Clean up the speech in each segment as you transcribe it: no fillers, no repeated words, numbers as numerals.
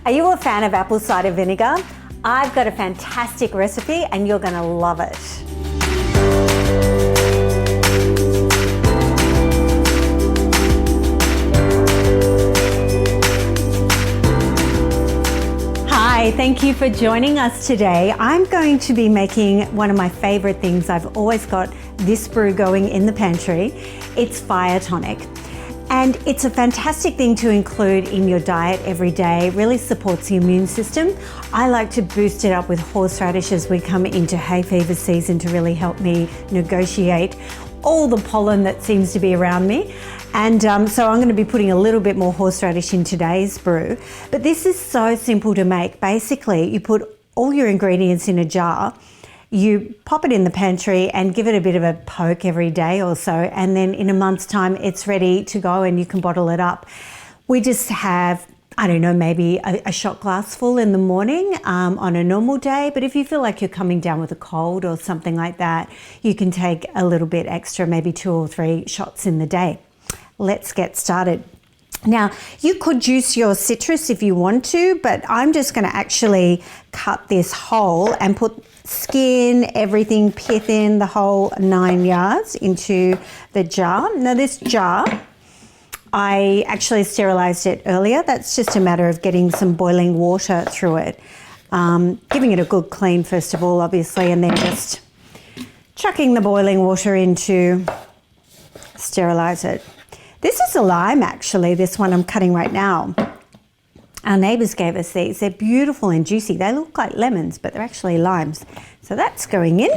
Are you a fan of apple cider vinegar? I've got a fantastic recipe and you're gonna love it. Hi, thank you for joining us today. I'm going to be making one of my favorite things. I've always got this brew going in the pantry. It's fire tonic. And it's a fantastic thing to include in your diet every day. It really supports the immune system. I like to boost it up with horseradish as we come into hay fever season to really help me negotiate all the pollen that seems to be around me. And so I'm going to be putting a little bit more horseradish in today's brew. But this is so simple to make. Basically, you put all your ingredients in a jar, you pop it in the pantry and give it a bit of a poke every day or so, and then in a month's time it's ready to go and you can bottle it up. We just have, I don't know, maybe a shot glass full in the morning on a normal day, but if you feel like you're coming down with a cold or something like that, you can take a little bit extra, maybe 2 or 3 shots in the day. Let's get started. Now, you could juice your citrus if you want to, but I'm just going to actually cut this whole and put skin, everything, pith in, the whole 9 yards into the jar. Now this jar, I actually sterilized it earlier. That's just a matter of getting some boiling water through it. Giving it a good clean first of all, obviously, and then just chucking the boiling water in to sterilize it. This is a lime, actually, this one I'm cutting right now. Our neighbours gave us these. They're beautiful and juicy. They look like lemons, but they're actually limes. So that's going in.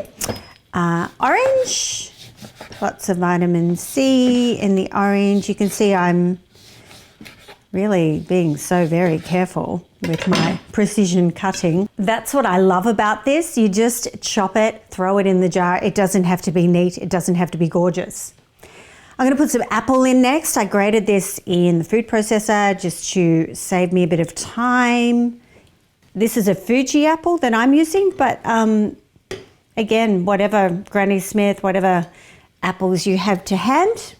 Orange, lots of vitamin C in the orange. You can see I'm really being so very careful with my precision cutting. That's what I love about this. You just chop it, throw it in the jar. It doesn't have to be neat. It doesn't have to be gorgeous. I'm going to put some apple in next. I grated this in the food processor just to save me a bit of time. This is a Fuji apple that I'm using, but again, whatever Granny Smith, whatever apples you have to hand.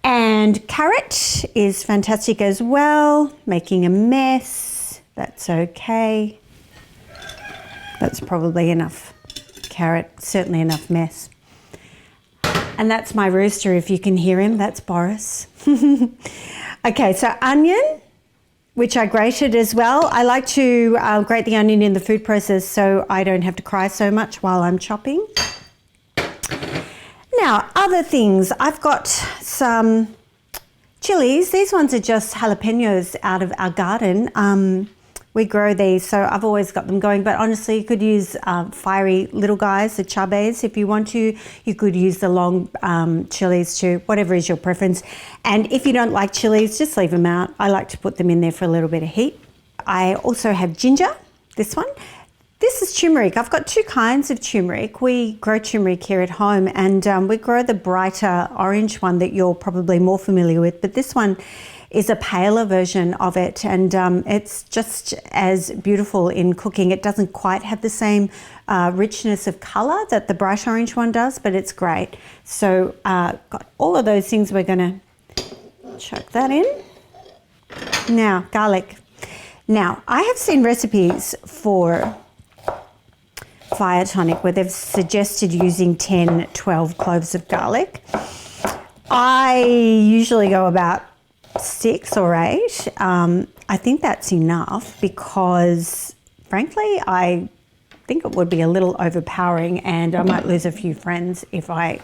And carrot is fantastic as well. Making a mess, that's okay. That's probably enough carrot, certainly enough mess. And that's my rooster, if you can hear him, that's Boris. Okay, so onion, which I grated as well. I like to grate the onion in the food process so I don't have to cry so much while I'm chopping. Now, other things, I've got some chilies. These ones are just jalapeños out of our garden. We grow these, so I've always got them going, but honestly, you could use fiery little guys, the chabes, if you want to. You could use the long chilies too, whatever is your preference. And if you don't like chilies, just leave them out. I like to put them in there for a little bit of heat. I also have ginger, this one. This is turmeric. I've got 2 kinds of turmeric. We grow turmeric here at home, and we grow the brighter orange one that you're probably more familiar with, but this one is a paler version of it, and it's just as beautiful in cooking. It doesn't quite have the same richness of color that the bright orange one does, but it's great. So got all of those things. We're gonna chuck that in. Now, garlic. Now, I have seen recipes for fire tonic where they've suggested using 10, 12 cloves of garlic. I usually go about 6 or 8. I think that's enough because, frankly, I think it would be a little overpowering and I might lose a few friends if I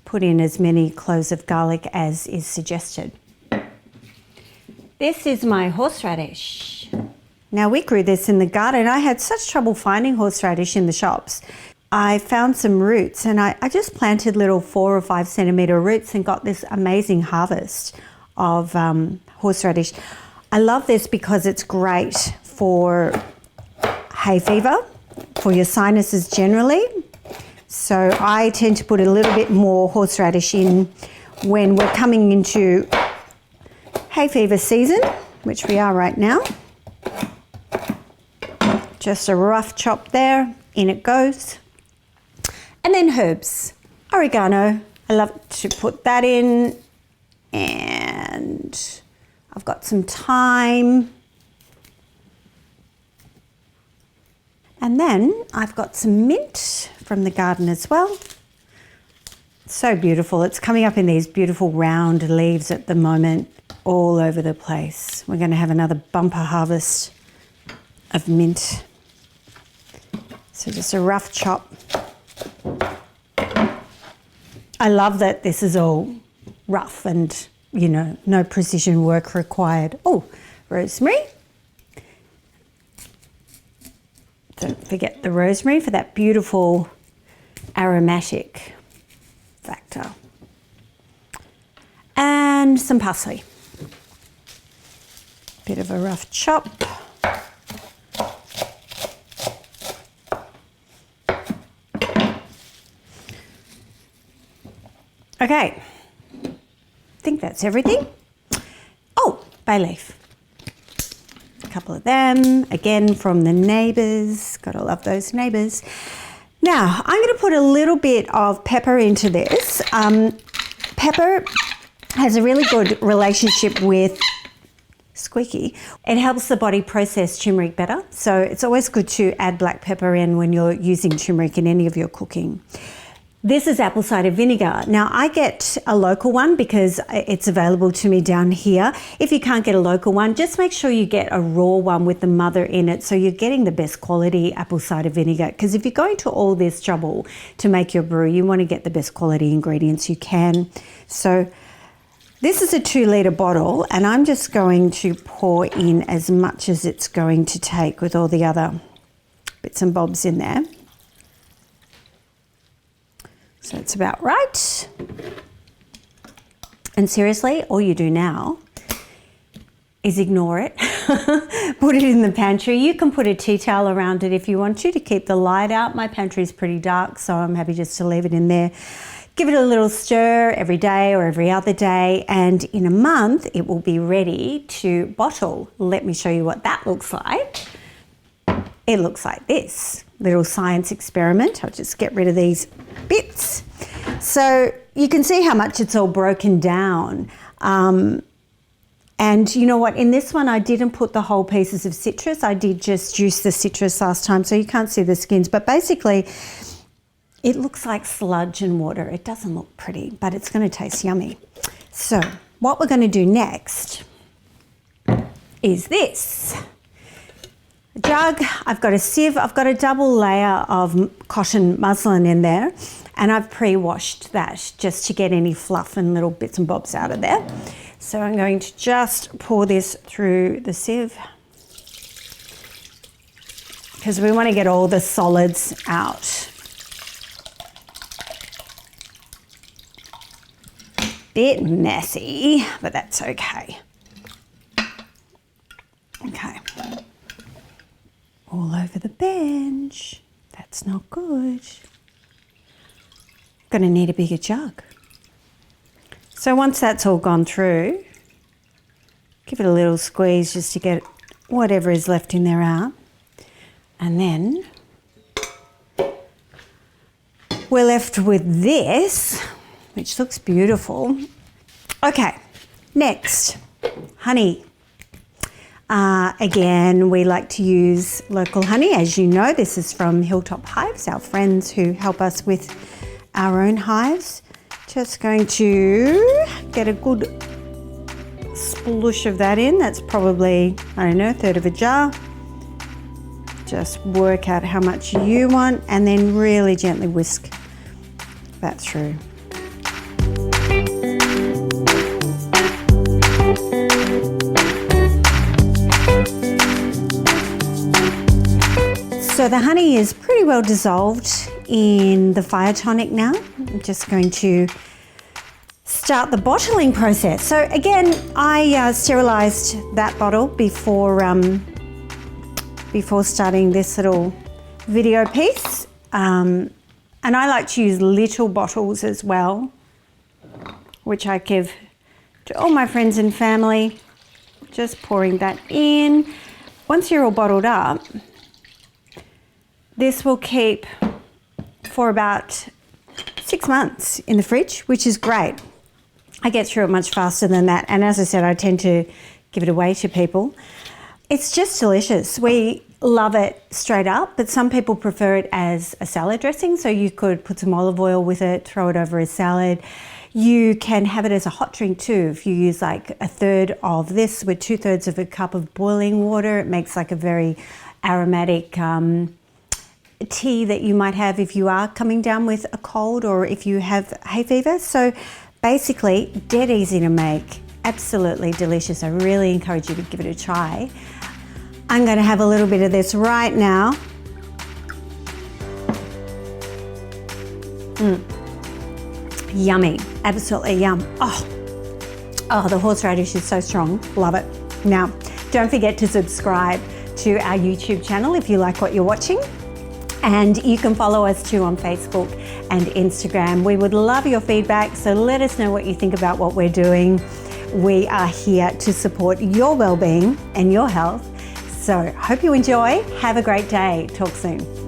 put in as many cloves of garlic as is suggested. This is my horseradish. Now, we grew this in the garden. I had such trouble finding horseradish in the shops. I found some roots and I just planted little 4 or 5 centimetre roots and got this amazing harvest of horseradish. I love this because it's great for hay fever, for your sinuses generally. So I tend to put a little bit more horseradish in when we're coming into hay fever season, which we are right now. Just a rough chop there, in it goes. And then herbs, oregano. I love to put that in, and I've got some thyme, And then I've got some mint from the garden as well. So beautiful. It's coming up in these beautiful round leaves at the moment, all over the place. We're going to have another bumper harvest of mint. So just a rough chop. I love that this is all rough and, you know, no precision work required. Oh, rosemary. Don't forget the rosemary for that beautiful aromatic factor. And some parsley. Bit of a rough chop. Okay, I think that's everything. Oh, bay leaf. A couple of them, again from the neighbours. Gotta love those neighbours. Now, I'm gonna put a little bit of pepper into this. Pepper has a really good relationship with squeaky. It helps the body process turmeric better. So it's always good to add black pepper in when you're using turmeric in any of your cooking. This is apple cider vinegar. Now I get a local one because it's available to me down here. If you can't get a local one, just make sure you get a raw one with the mother in it so you're getting the best quality apple cider vinegar. Because if you're going to all this trouble to make your brew, you want to get the best quality ingredients you can. So this is a 2-litre bottle and I'm just going to pour in as much as it's going to take with all the other bits and bobs in there. So it's about right. And seriously, all you do now is ignore it. Put it in the pantry. You can put a tea towel around it if you want to keep the light out. My pantry is pretty dark, so I'm happy just to leave it in there. Give it a little stir every day or every other day, and in a month it will be ready to bottle. Let me show you what that looks like. It looks like this. Little science experiment. I'll just get rid of these bits. So you can see how much it's all broken down. And you know what, in this one I didn't put the whole pieces of citrus. I did just juice the citrus last time, so you can't see the skins. But basically, it looks like sludge and water. It doesn't look pretty, but it's going to taste yummy. So what we're going to do next is this. A jug, I've got a sieve, I've got a double layer of cotton muslin in there, and I've pre-washed that just to get any fluff and little bits and bobs out of there. So I'm going to just pour this through the sieve because we want to get all the solids out. Bit messy, but that's okay. Okay. All over the bench. That's not good. Gonna need a bigger jug. So once that's all gone through, give it a little squeeze just to get whatever is left in there out. And then we're left with this, which looks beautiful. Okay, next, honey. Again, we like to use local honey. As you know, this is from Hilltop Hives, our friends who help us with our own hives. Just going to get a good sploosh of that in. That's probably, I don't know, 1/3 of a jar. Just work out how much you want and then really gently whisk that through. So the honey is pretty well dissolved in the fire tonic now. I'm just going to start the bottling process. So again, I sterilized that bottle before starting this little video piece. And I like to use little bottles as well, which I give to all my friends and family. Just pouring that in. Once you're all bottled up, this will keep for about 6 months in the fridge, which is great. I get through it much faster than that. And as I said, I tend to give it away to people. It's just delicious. We love it straight up, but some people prefer it as a salad dressing. So you could put some olive oil with it, throw it over a salad. You can have it as a hot drink too. If you use like a third of this with 2/3 of a cup of boiling water, it makes like a very aromatic tea that you might have if you are coming down with a cold or if you have hay fever. So basically, dead easy to make, absolutely delicious. I really encourage you to give it a try. I'm going to have a little bit of this right now. Yummy, absolutely yum. Oh, the horseradish is so strong, love it. Now, don't forget to subscribe to our YouTube channel if you like what you're watching. And you can follow us too on Facebook and Instagram. We would love your feedback, so let us know what you think about what we're doing. We are here to support your well-being and your health. So hope you enjoy. Have a great day. Talk soon.